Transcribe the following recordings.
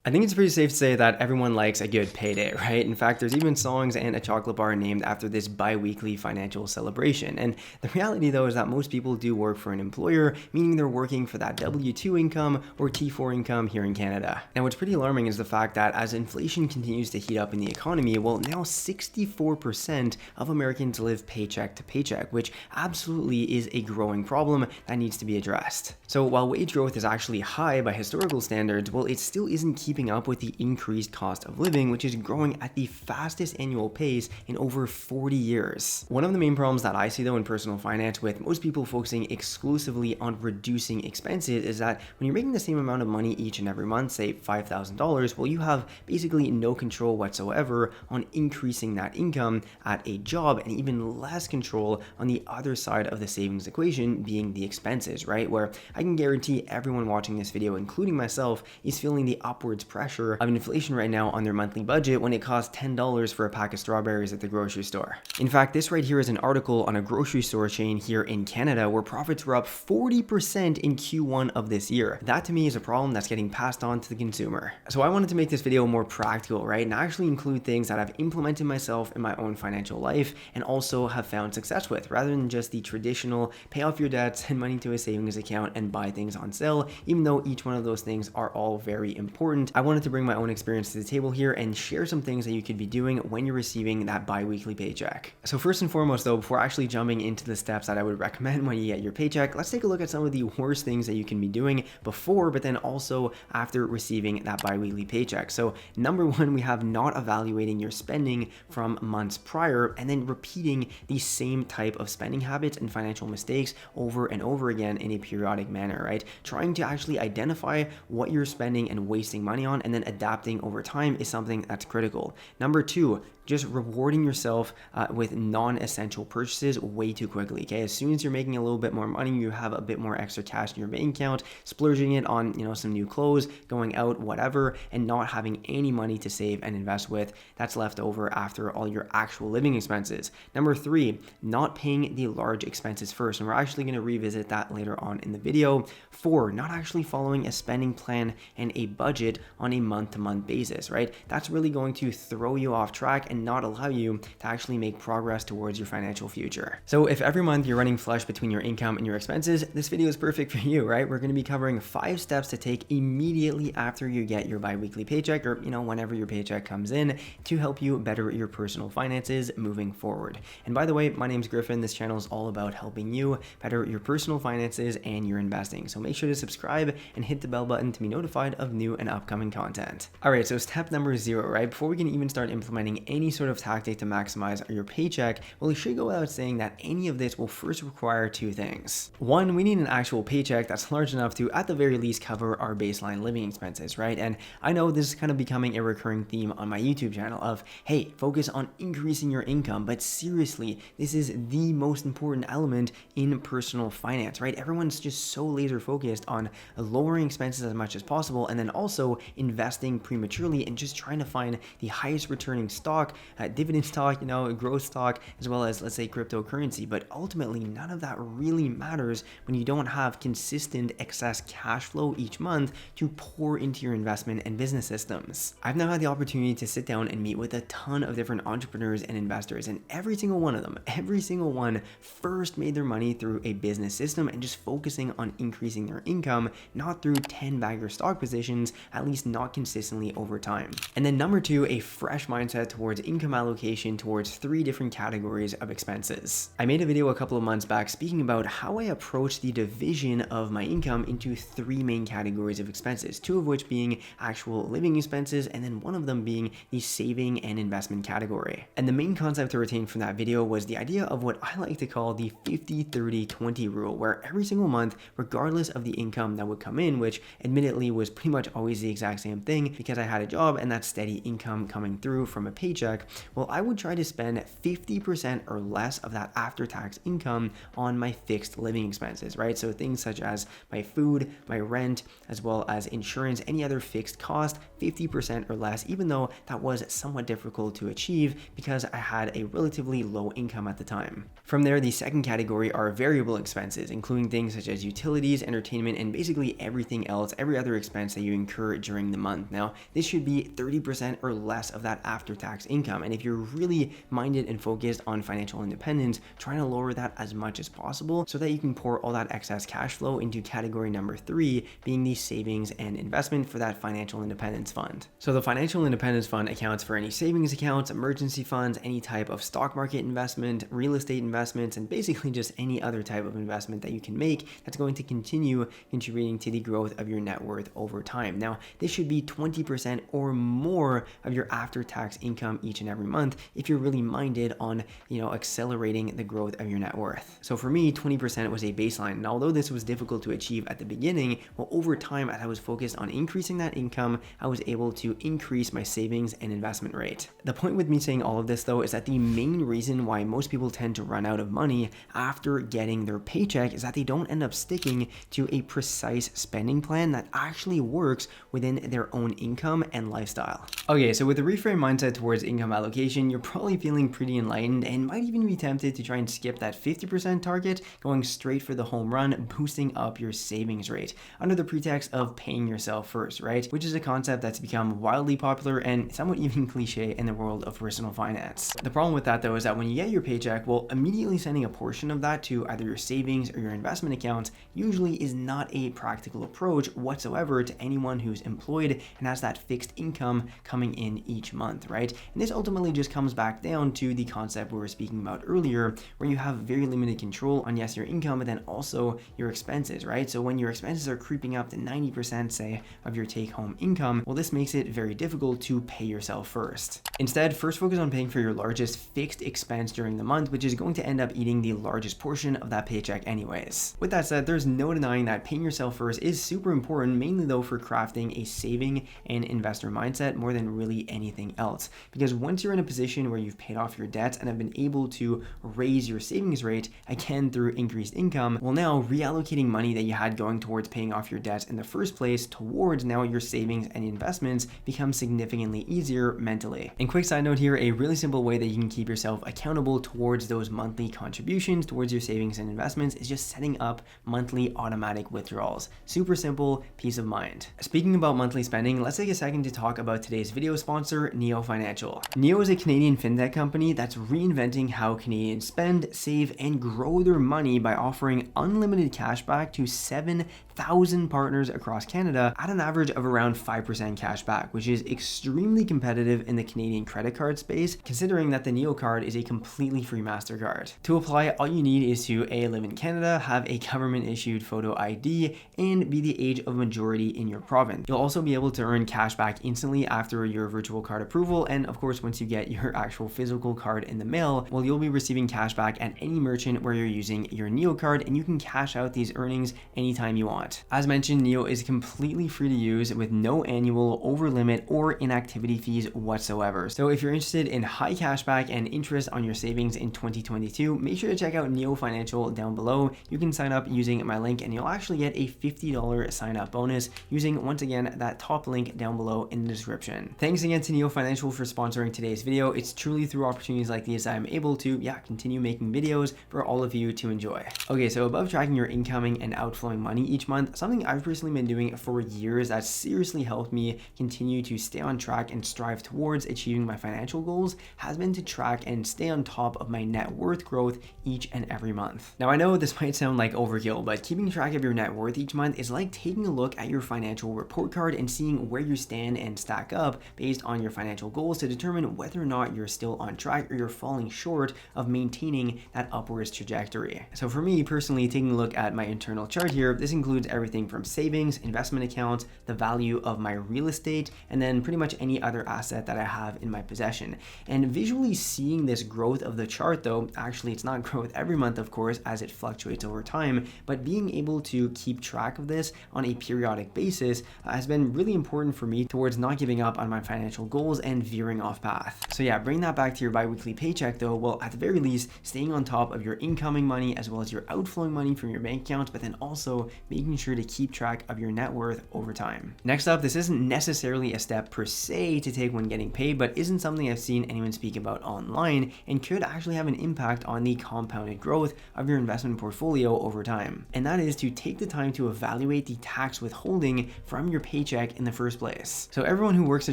I think it's pretty safe to say that everyone likes a good payday, right? In fact, there's even songs and a chocolate bar named after this bi-weekly financial celebration. And the reality though is that most people do work for an employer, meaning they're working for that W-2 income or T4 income here in Canada. Now, what's pretty alarming is the fact that as inflation continues to heat up in the economy, well, now 64% of Americans live paycheck to paycheck, which absolutely is a growing problem that needs to be addressed. So while wage growth is actually high by historical standards, well, it still isn't keeping up with the increased cost of living, which is growing at the fastest annual pace in over 40 years. One of the main problems that I see though in personal finance, with most people focusing exclusively on reducing expenses, is that when you're making the same amount of money each and every month, say $5,000, well, you have basically no control whatsoever on increasing that income at a job, and even less control on the other side of the savings equation, being the expenses, right? Where I can guarantee everyone watching this video, including myself, is feeling the upwards pressure of inflation right now on their monthly budget when it costs $10 for a pack of strawberries at the grocery store. In fact, this right here is an article on a grocery store chain here in Canada where profits were up 40% in Q1 of this year. That to me is a problem that's getting passed on to the consumer. So I wanted to make this video more practical, right? And actually include things that I've implemented myself in my own financial life and also have found success with, rather than just the traditional pay off your debts, send money to a savings account, and buy things on sale, even though each one of those things are all very important. I wanted to bring my own experience to the table here and share some things that you could be doing when you're receiving that bi-weekly paycheck. So first and foremost though, before actually jumping into the steps that I would recommend when you get your paycheck, let's take a look at some of the worst things that you can be doing before, but then also after receiving that bi-weekly paycheck. So number one, we have not evaluating your spending from months prior and then repeating the same type of spending habits and financial mistakes over and over again in a periodic manner, right? Trying to actually identify what you're spending and wasting money on and then adapting over time is something that's critical. Number two, just rewarding yourself with non-essential purchases way too quickly. Okay, as soon as you're making a little bit more money, you have a bit more extra cash in your bank account, splurging it on, some new clothes, going out, whatever, and not having any money to save and invest with that's left over after all your actual living expenses. Number three, not paying the large expenses first, and we're actually going to revisit that later on in the video. Four, not actually following a spending plan and a budget on a month-to-month basis, right? That's really going to throw you off track and not allow you to actually make progress towards your financial future. So if every month you're running flush between your income and your expenses, this video is perfect for you, right? We're going to be covering 5 steps to take immediately after you get your bi-weekly paycheck, or whenever your paycheck comes in, to help you better your personal finances moving forward. And by the way, my name's Griffin. This channel is all about helping you better your personal finances and your investing. So make sure to subscribe and hit the bell button to be notified of new and upcoming content. All right, so step number 0, right? Before we can even start implementing any sort of tactic to maximize your paycheck, well, it should go without saying that any of this will first require 2 things. One, we need an actual paycheck that's large enough to, at the very least, cover our baseline living expenses, right? And I know this is kind of becoming a recurring theme on my YouTube channel of, hey, focus on increasing your income, but seriously, this is the most important element in personal finance, right? Everyone's just so laser focused on lowering expenses as much as possible, and then also investing prematurely and just trying to find the highest returning stock, dividend stock, growth stock, as well as, let's say, cryptocurrency. But ultimately, none of that really matters when you don't have consistent excess cash flow each month to pour into your investment and business systems. I've now had the opportunity to sit down and meet with a ton of different entrepreneurs and investors, and every single one first made their money through a business system and just focusing on increasing their income, not through 10-bagger stock positions, at least not consistently over time. And then number 2, a fresh mindset towards income allocation towards 3 different categories of expenses. I made a video a couple of months back speaking about how I approach the division of my income into 3 main categories of expenses, 2 of which being actual living expenses, and then one of them being the saving and investment category. And the main concept to retain from that video was the idea of what I like to call the 50-30-20 rule, where every single month, regardless of the income that would come in, which admittedly was pretty much always the exact same thing because I had a job and that steady income coming through from a paycheck, paycheck, well, I would try to spend 50% or less of that after-tax income on my fixed living expenses, right? So things such as my food, my rent, as well as insurance, any other fixed cost, 50% or less, even though that was somewhat difficult to achieve because I had a relatively low income at the time. From there, the second category are variable expenses, including things such as utilities, entertainment, and basically everything else, every other expense that you incur during the month. Now, this should be 30% or less of that after-tax income. And if you're really minded and focused on financial independence, trying to lower that as much as possible so that you can pour all that excess cash flow into category number 3, being the savings and investment for that financial independence fund. So the financial independence fund accounts for any savings accounts, emergency funds, any type of stock market investment, real estate investments, and basically just any other type of investment that you can make that's going to continue contributing to the growth of your net worth over time. Now, this should be 20% or more of your after-tax income each and every month if you're really minded on, accelerating the growth of your net worth. So for me, 20% was a baseline. And although this was difficult to achieve at the beginning, well, over time, as I was focused on increasing that income, I was able to increase my savings and investment rate. The point with me saying all of this, though, is that the main reason why most people tend to run out of money after getting their paycheck is that they don't end up sticking to a precise spending plan that actually works within their own income and lifestyle. Okay, so with a reframed mindset towards income allocation, you're probably feeling pretty enlightened and might even be tempted to try and skip that 50% target, going straight for the home run, boosting up your savings rate under the pretext of paying yourself first, right? Which is a concept that's become wildly popular and somewhat even cliche in the world of personal finance. The problem with that, though, is that when you get your paycheck, well, immediately sending a portion of that to either your savings or your investment accounts usually is not a practical approach whatsoever to anyone who's employed and has that fixed income coming in each month, right? And this ultimately just comes back down to the concept we were speaking about earlier, where you have very limited control on, yes, your income, but then also your expenses, right? So when your expenses are creeping up to 90%, say, of your take-home income, well, this makes it very difficult to pay yourself first. Instead, first focus on paying for your largest fixed expense during the month, which is going to end up eating the largest portion of that paycheck anyways. With that said, there's no denying that paying yourself first is super important, mainly though for crafting a saving and investor mindset more than really anything else. Because once you're in a position where you've paid off your debts and have been able to raise your savings rate, again through increased income, well, now reallocating money that you had going towards paying off your debts in the first place towards now your savings and investments becomes significantly easier mentally. And quick side note here, a really simple way that you can keep yourself accountable towards those monthly contributions towards your savings and investments is just setting up monthly automatic withdrawals. Super simple, peace of mind. Speaking about monthly spending, let's take a second to talk about today's video sponsor, Neo Financial. Neo is a Canadian fintech company that's reinventing how Canadians spend, save, and grow their money by offering unlimited cash back to 7,000 partners across Canada at an average of around 5% cash back, which is extremely competitive in the Canadian credit card space, considering that the Neo card is a completely free MasterCard. To apply, all you need is to A, live in Canada, have a government-issued photo ID, and be the age of majority in your province. You'll also be able to earn cash back instantly after your virtual card approval, and of course, once you get your actual physical card in the mail, well, you'll be receiving cash back at any merchant where you're using your Neo card, and you can cash out these earnings anytime you want. As mentioned, Neo is completely free to use with no annual over limit or inactivity fees whatsoever. So if you're interested in high cashback and interest on your savings in 2022, make sure to check out Neo Financial down below. You can sign up using my link and you'll actually get a $50 sign up bonus using, once again, that top link down below in the description. Thanks again to Neo Financial for sponsoring today's video. It's truly through opportunities like these I'm able to, continue making videos for all of you to enjoy. Okay, so above tracking your incoming and outflowing money each month, something I've personally been doing for years that seriously helped me continue to stay on track and strive towards achieving my financial goals has been to track and stay on top of my net worth growth each and every month. Now, I know this might sound like overkill, but keeping track of your net worth each month is like taking a look at your financial report card and seeing where you stand and stack up based on your financial goals to determine whether or not you're still on track or you're falling short of maintaining that upwards trajectory. So for me personally, taking a look at my internal chart here, this includes everything from savings, investment accounts, the value of my real estate, and then pretty much any other asset that I have in my possession. And visually seeing this growth of the chart, though, actually it's not growth every month, of course, as it fluctuates over time, but being able to keep track of this on a periodic basis has been really important for me towards not giving up on my financial goals and veering off off path. So yeah, bring that back to your bi-weekly paycheck though. Well, at the very least, staying on top of your incoming money as well as your outflowing money from your bank account, but then also making sure to keep track of your net worth over time. Next up, this isn't necessarily a step per se to take when getting paid, but isn't something I've seen anyone speak about online and could actually have an impact on the compounded growth of your investment portfolio over time. And that is to take the time to evaluate the tax withholding from your paycheck in the first place. So everyone who works a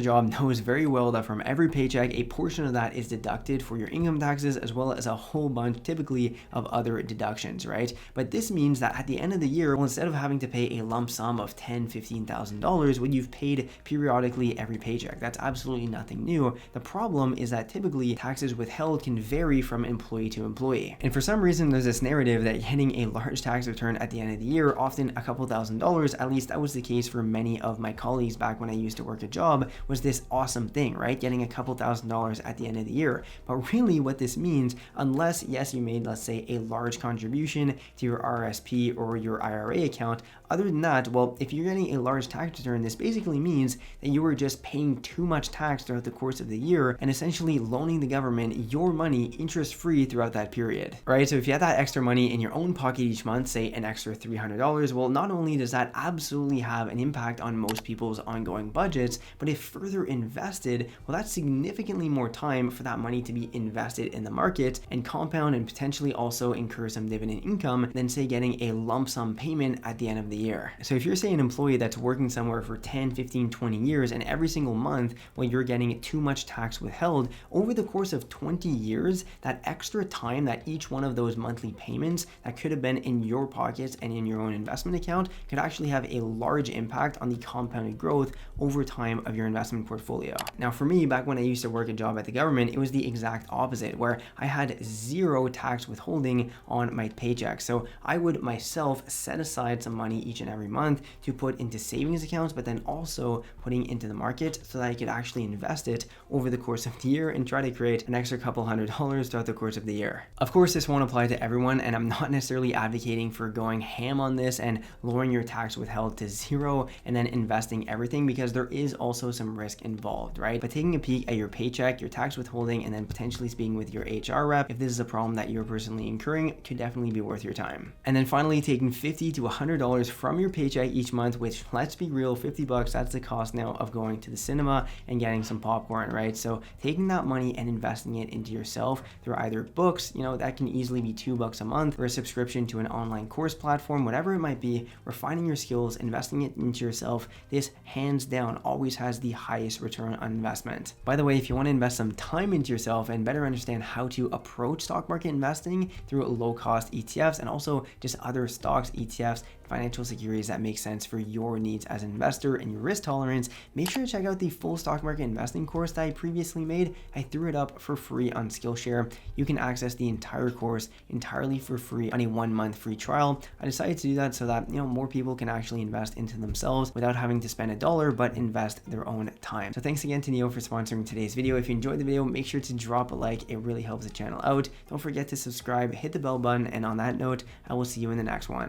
job knows very well that from every paycheck, a portion of that is deducted for your income taxes as well as a whole bunch typically of other deductions, right? But this means that at the end of the year, well, instead of having to pay a lump sum of $10,000, $15,000 when you've paid periodically every paycheck, that's absolutely nothing new. The problem is that typically taxes withheld can vary from employee to employee. And for some reason, there's this narrative that getting a large tax return at the end of the year, often a couple $1,000s, at least that was the case for many of my colleagues back when I used to work a job, was this awesome thing, right? Getting a couple $1,000s at the end of the year. But really what this means, unless, yes, you made, let's say, a large contribution to your RSP or your IRA account, other than that, well, if you're getting a large tax return, this basically means that you were just paying too much tax throughout the course of the year and essentially loaning the government your money interest-free throughout that period, right? So if you had that extra money in your own pocket each month, say an extra $300, well, not only does that absolutely have an impact on most people's ongoing budgets, but if further invested, well, that's significantly more time for that money to be invested in the market and compound and potentially also incur some dividend income than, say, getting a lump sum payment at the end of the year. So if you're, say, an employee that's working somewhere for 10, 15, 20 years and every single month, well, you're getting too much tax withheld, over the course of 20 years, that extra time that each one of those monthly payments that could have been in your pockets and in your own investment account could actually have a large impact on the compounded growth over time of your investment portfolio. Now, for me, back when I used to work a job at the government, it was the exact opposite, where I had zero tax withholding on my paycheck. So I would myself set aside some money each and every month to put into savings accounts, but then also putting into the market so that I could actually invest it over the course of the year and try to create an extra couple $100s throughout the course of the year. Of course, this won't apply to everyone, and I'm not necessarily advocating for going ham on this and lowering your tax withheld to zero and then investing everything, because there is also some risk involved, right? But taking a peek at your paycheck, your tax withholding, and then potentially speaking with your HR rep, if this is a problem that you're personally incurring, could definitely be worth your time. And then finally, taking $50 to $100 from your paycheck each month, which, let's be real, $50, that's the cost now of going to the cinema and getting some popcorn, right? So taking that money and investing it into yourself through either books, that can easily be $2 a month, or a subscription to an online course platform, whatever it might be, refining your skills, investing it into yourself, this hands down always has the highest return on investment. By the way, if you want to invest some time into yourself and better understand how to approach stock market investing through low-cost ETFs and also just other stocks, ETFs, financial securities that make sense for your needs as an investor and your risk tolerance, make sure to check out the full stock market investing course that I previously made. I threw it up for free on Skillshare. You can access the entire course entirely for free on a 1-month free trial. I decided to do that so that more people can actually invest into themselves without having to spend $1, but invest their own time. So thanks again to Neo for sponsoring today's video. If you enjoyed the video, make sure to drop a like. It really helps the channel out. Don't forget to subscribe, hit the bell button, and on that note, I will see you in the next one.